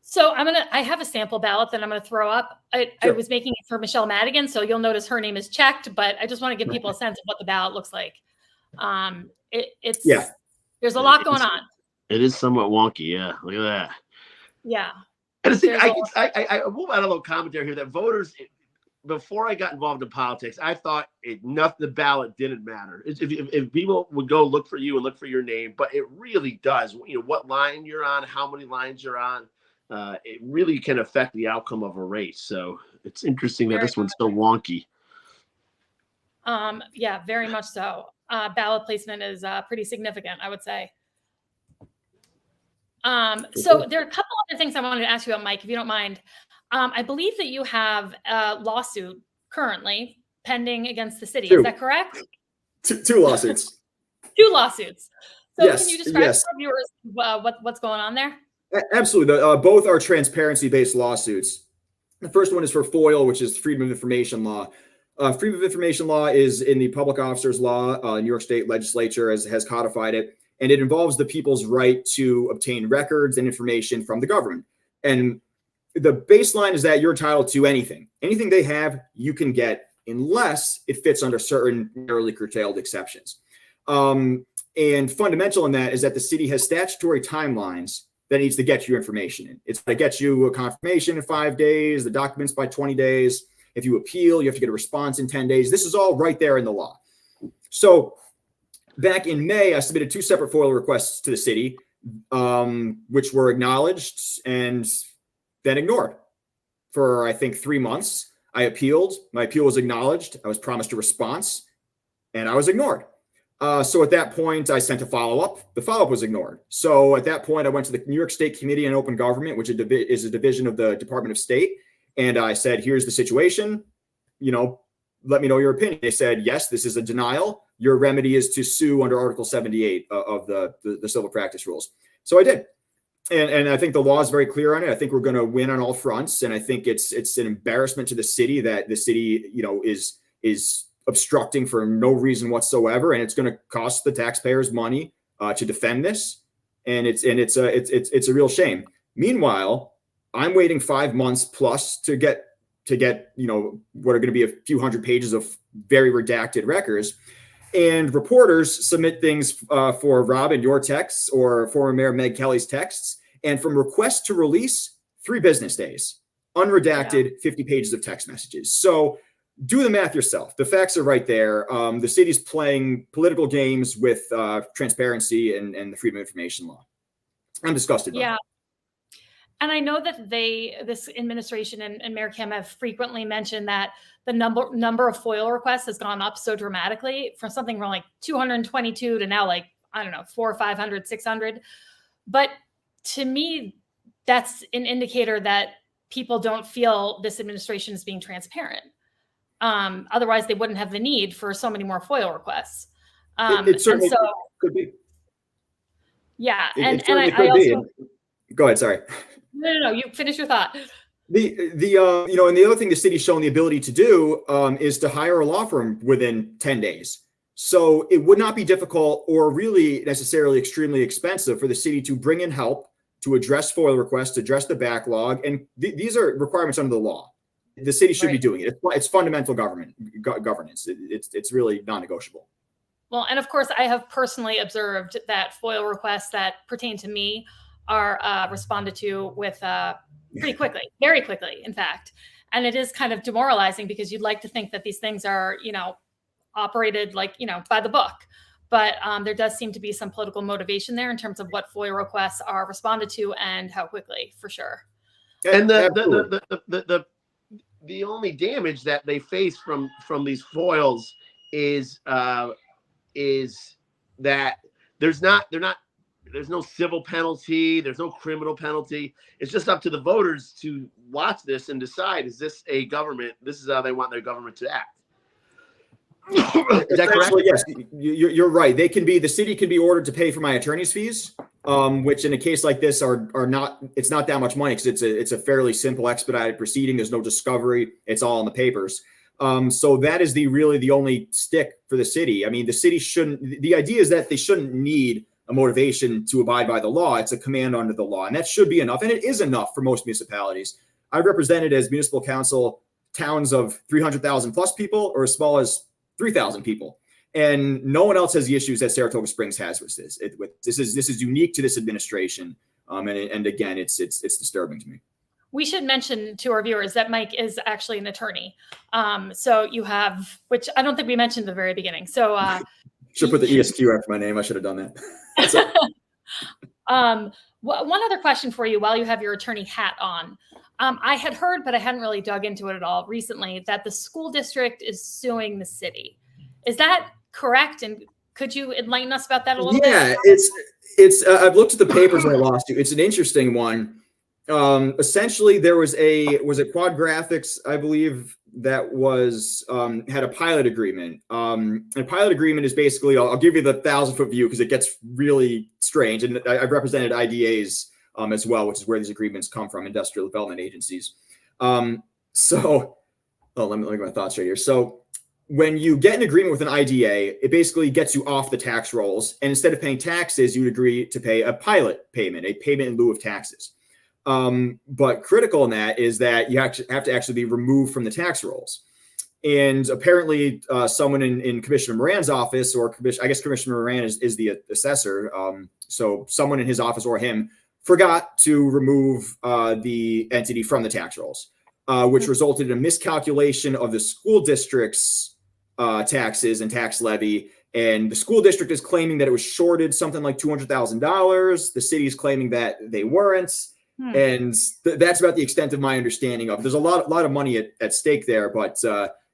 So I have a sample ballot that I'm going to throw up. I was making it for Michelle Madigan, so you'll notice her name is checked, but I just want to give people a sense of what the ballot looks like. There's a lot going on. It is somewhat wonky. Yeah. Look at that. Yeah. And I will add a little commentary here that voters, before I got involved in politics, I thought the ballot didn't matter. If people would go look for you and look for your name, but it really does. What line you're on, how many lines you're on, it really can affect the outcome of a race. So it's interesting that this one's so wonky. Yeah, very much so. Ballot placement is pretty significant, I would say. So there are a couple other things I wanted to ask you about, Mike, if you don't mind. I believe that you have a lawsuit currently pending against the city. Is that correct? Two lawsuits. Two lawsuits. So yes, can you describe for viewers what's going on there? Absolutely. Both are transparency-based lawsuits. The first one is for FOIL, which is Freedom of Information Law. Freedom of Information Law is in the Public Officers Law. New York State Legislature has codified it. And it involves the people's right to obtain records and information from the government. And the baseline is that you're entitled to anything. Anything they have, you can get, unless it fits under certain narrowly curtailed exceptions. And fundamental in that is that the city has statutory timelines that needs to get you information in. It's to get you a confirmation in 5 days, the documents by 20 days. If you appeal, you have to get a response in 10 days. This is all right there in the law. So back in May, I submitted 2 separate FOIL requests to the city, which were acknowledged and then ignored for, I think, 3 months. I appealed. My appeal was acknowledged. I was promised a response, and I was ignored. So at that point, I sent a follow-up. The follow-up was ignored. So at that point, I went to the New York State Committee on Open Government, which is a division of the Department of State, and I said, here's the situation. Let me know your opinion. They said, yes, this is a denial. your remedy is to sue under Article 78 of the civil practice rules. So I did. And I think the law is very clear on it. I think we're going to win on all fronts. And I think it's an embarrassment to the city that the city, is obstructing for no reason whatsoever. And it's going to cost the taxpayers money to defend this. And it's a real shame. Meanwhile, I'm waiting 5 months plus to get what are going to be a few hundred pages of very redacted records. And reporters submit things for Rob and your texts or former Mayor Meg Kelly's texts. And from request to release, 3 business days, unredacted, 50 pages of text messages. So do the math yourself. The facts are right there. The city's playing political games with transparency and the Freedom of Information law. I'm disgusted by it. And I know that this administration and Mayor Kim have frequently mentioned that the number of FOIL requests has gone up so dramatically from something from like 222 to now like, I don't know, 400, 500, 600. But to me, that's an indicator that people don't feel this administration is being transparent. Otherwise, they wouldn't have the need for so many more FOIL requests. It certainly could be. Yeah. Go ahead. Sorry. No. You finish your thought. And the other thing the city's shown the ability to do is to hire a law firm within 10 days. So it would not be difficult or really necessarily extremely expensive for the city to bring in help to address FOIL requests, to address the backlog. And these are requirements under the law. The city should be doing it. It's fundamental governance. It's really non-negotiable. Well, and of course, I have personally observed that FOIL requests that pertain to me are responded to with pretty quickly, very quickly, in fact. And it is kind of demoralizing because you'd like to think that these things are, operated like, by the book. But there does seem to be some political motivation there in terms of what FOIL requests are responded to and how quickly, for sure. And the only damage that they face from these foils is that there's no civil penalty, there's no criminal penalty. It's just up to the voters to watch this and decide, is this a government? This is how they want their government to act. Is that correct? Yes, you're right. The city can be ordered to pay for my attorney's fees, which in a case like this are not, it's not that much money because it's a fairly simple expedited proceeding. There's no discovery. It's all in the papers. So that is really the only stick for the city. I mean, the idea is that they shouldn't need a motivation to abide by the law. It's a command under the law, and that should be enough. And it is enough for most municipalities. I've represented as municipal council towns of 300,000 plus people or as small as 3,000 people. And no one else has the issues that Saratoga Springs has with this. This is unique to this administration. And again, it's disturbing to me. We should mention to our viewers that Mike is actually an attorney. So you have, which I don't think we mentioned at the very beginning. So should put the ESQ after my name. I should have done that. One other question for you while you have your attorney hat on. I had heard, but I hadn't really dug into it at all recently, that the school district is suing the city. Is that correct? And could you enlighten us about that a little bit? Yeah, it's I've looked at the papers and I lost you. It's an interesting one. Essentially, there was it Quad Graphics, I believe, that was had a pilot agreement. And a pilot agreement is basically, I'll give you the 1,000-foot view because it gets really strange. And I've represented IDAs as well, which is where these agreements come from, industrial development agencies. Let me get my thoughts right here. So when you get an agreement with an IDA, it basically gets you off the tax rolls. And instead of paying taxes, you would agree to pay a pilot payment, a payment in lieu of taxes. But critical in that is that you have to actually be removed from the tax rolls. And apparently someone in Commissioner Moran's office, or I guess Commissioner Moran is the assessor. So someone in his office or him forgot to remove the entity from the tax rolls, which resulted in a miscalculation of the school district's taxes and tax levy. And the school district is claiming that it was shorted something like $200,000. The city is claiming that they weren't. And that's about the extent of my understanding of it. There's a lot of money at stake there, but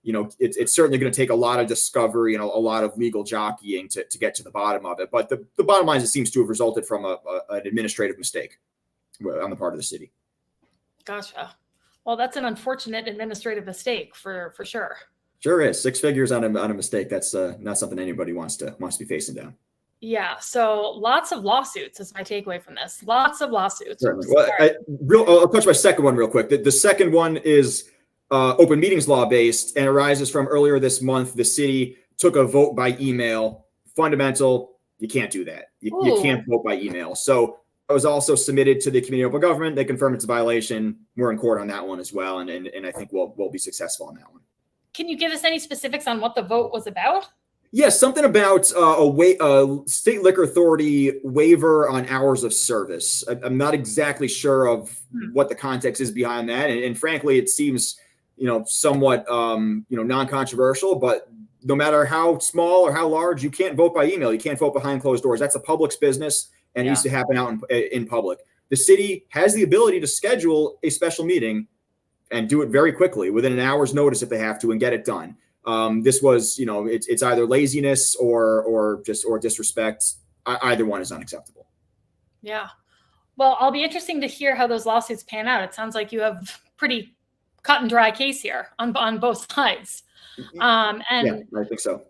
it's certainly going to take a lot of discovery and a lot of legal jockeying to get to the bottom of it. But the bottom line is it seems to have resulted from an administrative mistake on the part of the city. Gotcha. Well, that's an unfortunate administrative mistake for sure. Sure is. 6 figures on a mistake. That's not something anybody wants to be facing down. Yeah. So lots of lawsuits is my takeaway from this. Lots of lawsuits. Certainly. Well, I'll touch my second one real quick. The second one is open meetings law based and arises from earlier this month. The city took a vote by email. Fundamental. You can't do that. You can't vote by email. So it was also submitted to the Committee on Open Government. They confirmed it's a violation. We're in court on that one as well. And I think we'll be successful on that one. Can you give us any specifics on what the vote was about? Yes, something about a state liquor authority waiver on hours of service. I'm not exactly sure of what the context is behind that, and frankly, it seems somewhat non-controversial. But no matter how small or how large, you can't vote by email. You can't vote behind closed doors. That's the public's business, and it needs to happen out in public. The city has the ability to schedule a special meeting and do it very quickly within an hour's notice if they have to, and get it done. This was, it's either laziness or disrespect. Either one is unacceptable. Yeah. Well, I'll be interesting to hear how those lawsuits pan out. It sounds like you have pretty cut and dry case here on both sides. And I think so.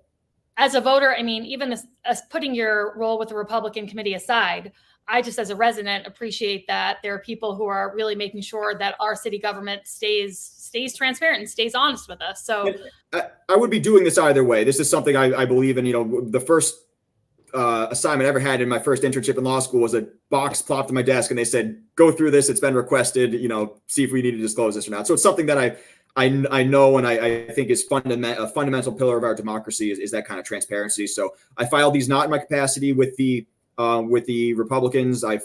As a voter, I mean, even as putting your role with the Republican committee aside, I just, as a resident, appreciate that there are people who are really making sure that our city government stays transparent and stays honest with us. So I would be doing this either way. This is something I believe in. The first assignment I ever had in my first internship in law school was a box plopped on my desk, and they said, "Go through this. It's been requested. See if we need to disclose this or not." So it's something that I know, and I think is a fundamental pillar of our democracy is that kind of transparency. So I filed these not in my capacity with the Republicans. I'm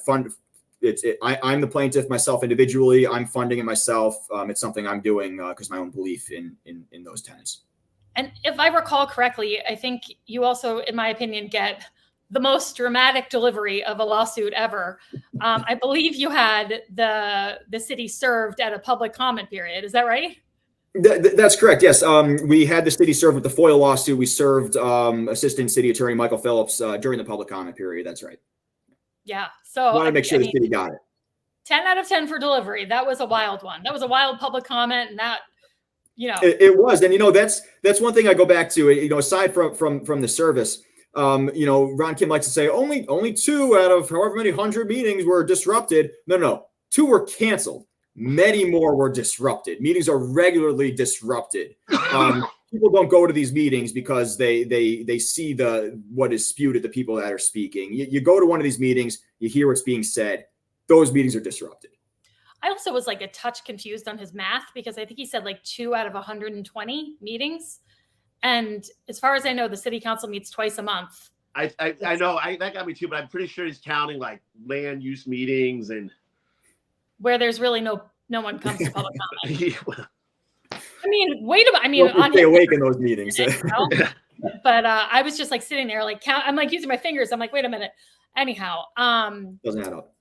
the plaintiff myself individually. I'm funding it myself. It's something I'm doing because my own belief in those tenets. And if I recall correctly, I think you also, in my opinion, get the most dramatic delivery of a lawsuit ever. I believe you had the city served at a public comment period. Is that right? That's correct. Yes. We had the city served with the FOIA lawsuit. We served Assistant City Attorney Michael Phillips during the public comment period. That's right. Yeah. So I want to make sure the city got it. 10 out of 10 for delivery. That was a wild one. That was a wild public comment. And that, it was. And, that's one thing I go back to, aside from the service, Ron Kim likes to say only 2 out of however many 100 meetings were disrupted. No, 2 were canceled. Many more were disrupted. Meetings are regularly disrupted. People don't go to these meetings because they see what is spewed at the people that are speaking. You go to one of these meetings, you hear what's being said. Those meetings are disrupted. I also was like a touch confused on his math because I think he said like 2 out of 120 meetings. And as far as I know, the city council meets twice a month. I know that got me too, but I'm pretty sure he's counting like land use meetings and where there's really no one comes to public comment. I mean, stay awake in those meetings. But I was just like sitting there, like I'm like using my fingers. I'm like, wait a minute. Anyhow, doesn't add up.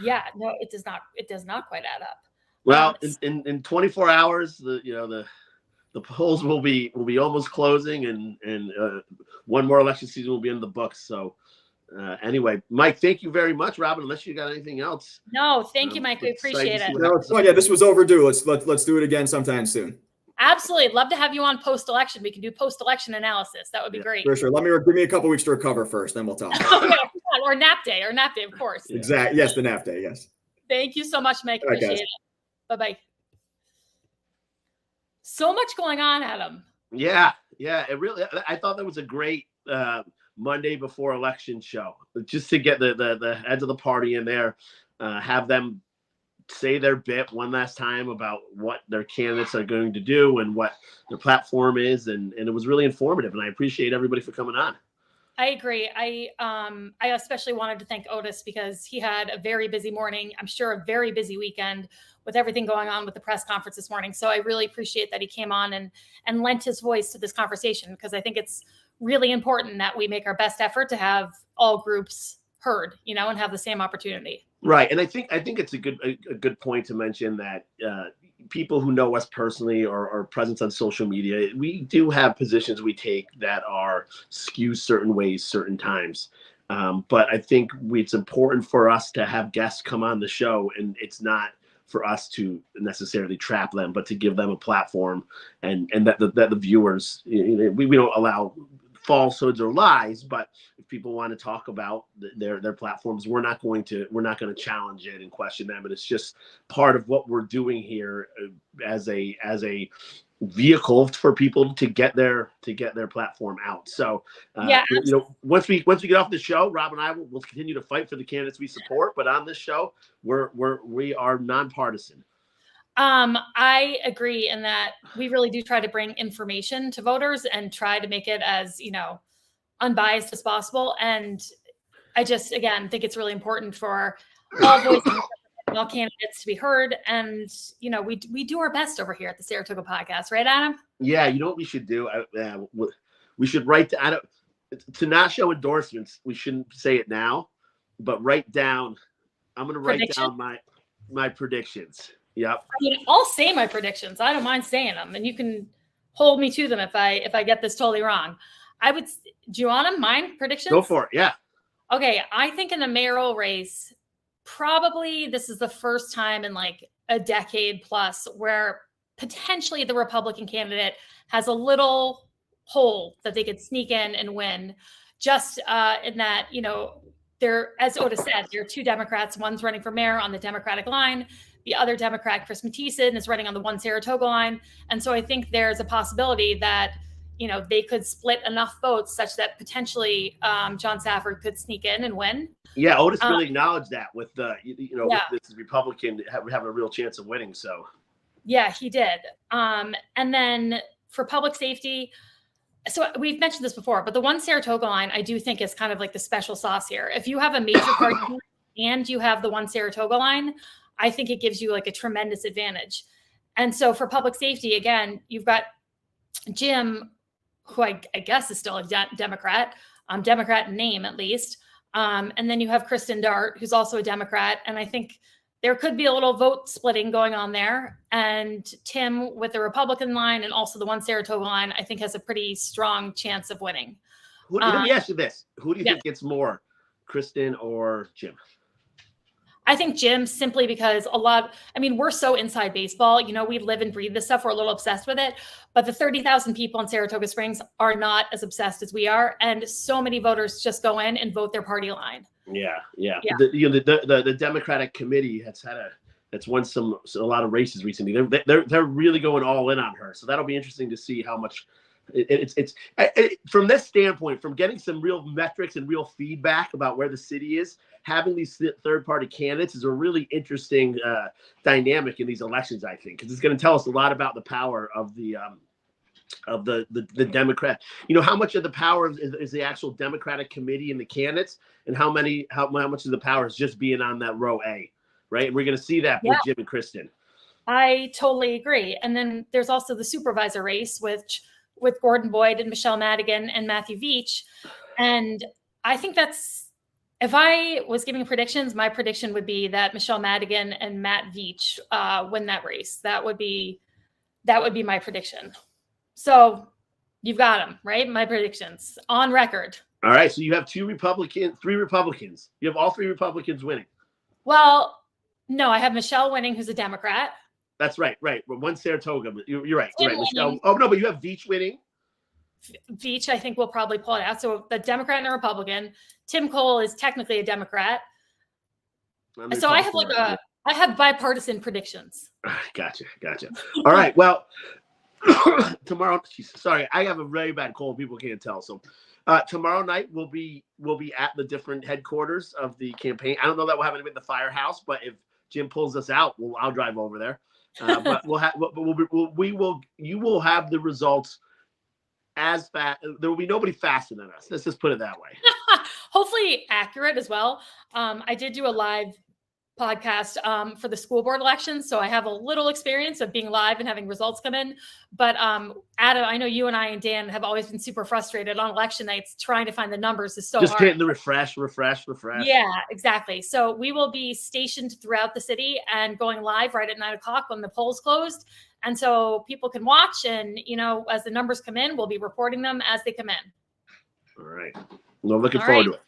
Yeah, no, it does not. It does not quite add up. Well, in 24 hours, the polls will be almost closing, and one more election season will be in the books. So. Anyway, Mike, thank you very much. Robin, unless you got anything else. No, thank you, Mike. We appreciate it. No, it's fun. Yeah, this was overdue. Let's do it again sometime soon. Absolutely. I'd love to have you on post-election. We can do post-election analysis. That would be great. For sure. Give me a couple weeks to recover first, then we'll talk. Or nap day, of course. Exactly. Yes, the nap day. Yes. Thank you so much, Mike. Appreciate it. Bye-bye. So much going on, Adam. Yeah. It really, I thought that was a great Monday before election show, just to get the heads of the party in there, have them say their bit one last time about what their candidates are going to do and what their platform is. And it was really informative. And I appreciate everybody for coming on. I agree. I especially wanted to thank Otis because he had a very busy morning. I'm sure a very busy weekend with everything going on with the press conference this morning. So I really appreciate that he came on and lent his voice to this conversation, because I think it's really important that we make our best effort to have all groups heard, and have the same opportunity. Right. And I think it's a good point to mention that people who know us personally or presence on social media, we do have positions we take that are skewed certain ways, certain times. But I think it's important for us to have guests come on the show, and it's not for us to necessarily trap them, but to give them a platform, and that the viewers, we don't allow falsehoods or lies, but if people want to talk about their platforms, we're not going to challenge it and question them. And it's just part of what we're doing here as a vehicle for people to get their platform out. So once we get off the show, Rob and I will continue to fight for the candidates we support, but on this show we are nonpartisan. I agree in that we really do try to bring information to voters and try to make it as, unbiased as possible. And I just, again, think it's really important for all voices, all candidates to be heard. And, we do our best over here at the Saratoga Podcast, right, Adam? Yeah. You know what we should do? We should write to not show endorsements. We shouldn't say it now, but I'm going to write down my predictions. Yep. I'll say my predictions. I don't mind saying them, and you can hold me to them if I get this totally wrong. Do you want my predictions? Go for it. Yeah. Okay. I think in the mayoral race, probably this is the first time in like a decade plus where potentially the Republican candidate has a little hole that they could sneak in and win. Just in that, there, as Otis said, there are two Democrats. One's running for mayor on the Democratic line. The other Democrat, Chris Mathieson, is running on the one Saratoga line. And so I think there's a possibility that, they could split enough votes such that potentially John Safford could sneak in and win. Yeah, Otis really acknowledged that with with this Republican having a real chance of winning. So yeah, he did. And then for public safety, so we've mentioned this before, but the one Saratoga line, I do think is kind of like the special sauce here. If you have a major party and you have the one Saratoga line, I think it gives you like a tremendous advantage. And so for public safety, again, you've got Jim, who I guess is still a Democrat, Democrat in name at least. And then you have Kristen Dart, who's also a Democrat. And I think there could be a little vote splitting going on there. And Tim with the Republican line and also the one Saratoga line, I think has a pretty strong chance of winning. Let me ask you this. Who do you think gets more, Kristen or Jim? I think Jim, simply because we're so inside baseball, we live and breathe this stuff. We're a little obsessed with it, but the 30,000 people in Saratoga Springs are not as obsessed as we are. And so many voters just go in and vote their party line. Yeah. The Democratic committee that's won a lot of races recently. They're really going all in on her. So that'll be interesting to see how much it's from this standpoint, from getting some real metrics and real feedback about where the city is. Having these third-party candidates is a really interesting dynamic in these elections, I think, because it's going to tell us a lot about the power of the Democrat. How much of the power is the actual Democratic committee and the candidates, and how much of the power is just being on that row A, right? And we're going to see that with Jim and Kristen. I totally agree. And then there's also the supervisor race, which with Gordon Boyd and Michelle Madigan and Matthew Veach, and I think if I was giving predictions, my prediction would be that Michelle Madigan and Matt Veach win that race. That would be my prediction. So you've got them, right? My predictions on record. All right. So you have three Republicans. You have all three Republicans winning. Well, no, I have Michelle winning, who's a Democrat. That's right. Right. One Saratoga. You're right. You're right. Michelle. Oh, no, but you have Veach winning. Veach, I think, will probably pull it out. So the Democrat and a Republican. Tim Cole is technically a Democrat. So I have bipartisan predictions. Gotcha. All right. Well, tomorrow, sorry, I have a very bad cold. People can't tell. So tomorrow night we'll be at the different headquarters of the campaign. I don't know that we'll have anybody at the firehouse, but if Jim pulls us out, I'll drive over there. But you will have the results as fast. There will be nobody faster than us. Let's just put it that way. Hopefully accurate as well. I did do a live podcast for the school board elections, so I have a little experience of being live and having results come in. But Adam, I know you and I and Dan have always been super frustrated on election nights trying to find the numbers is so hard. Just hitting the refresh. Yeah, exactly. So we will be stationed throughout the city and going live right at 9:00 when the polls closed. And so people can watch, and as the numbers come in, we'll be reporting them as they come in. All right. Well, looking forward to it.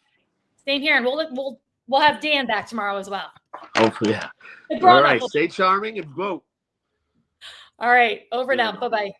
Same here, and we'll have Dan back tomorrow as well. Hopefully, yeah. The All grown-up right. will- Stay charming and vote. All right. Over now. Bye-bye.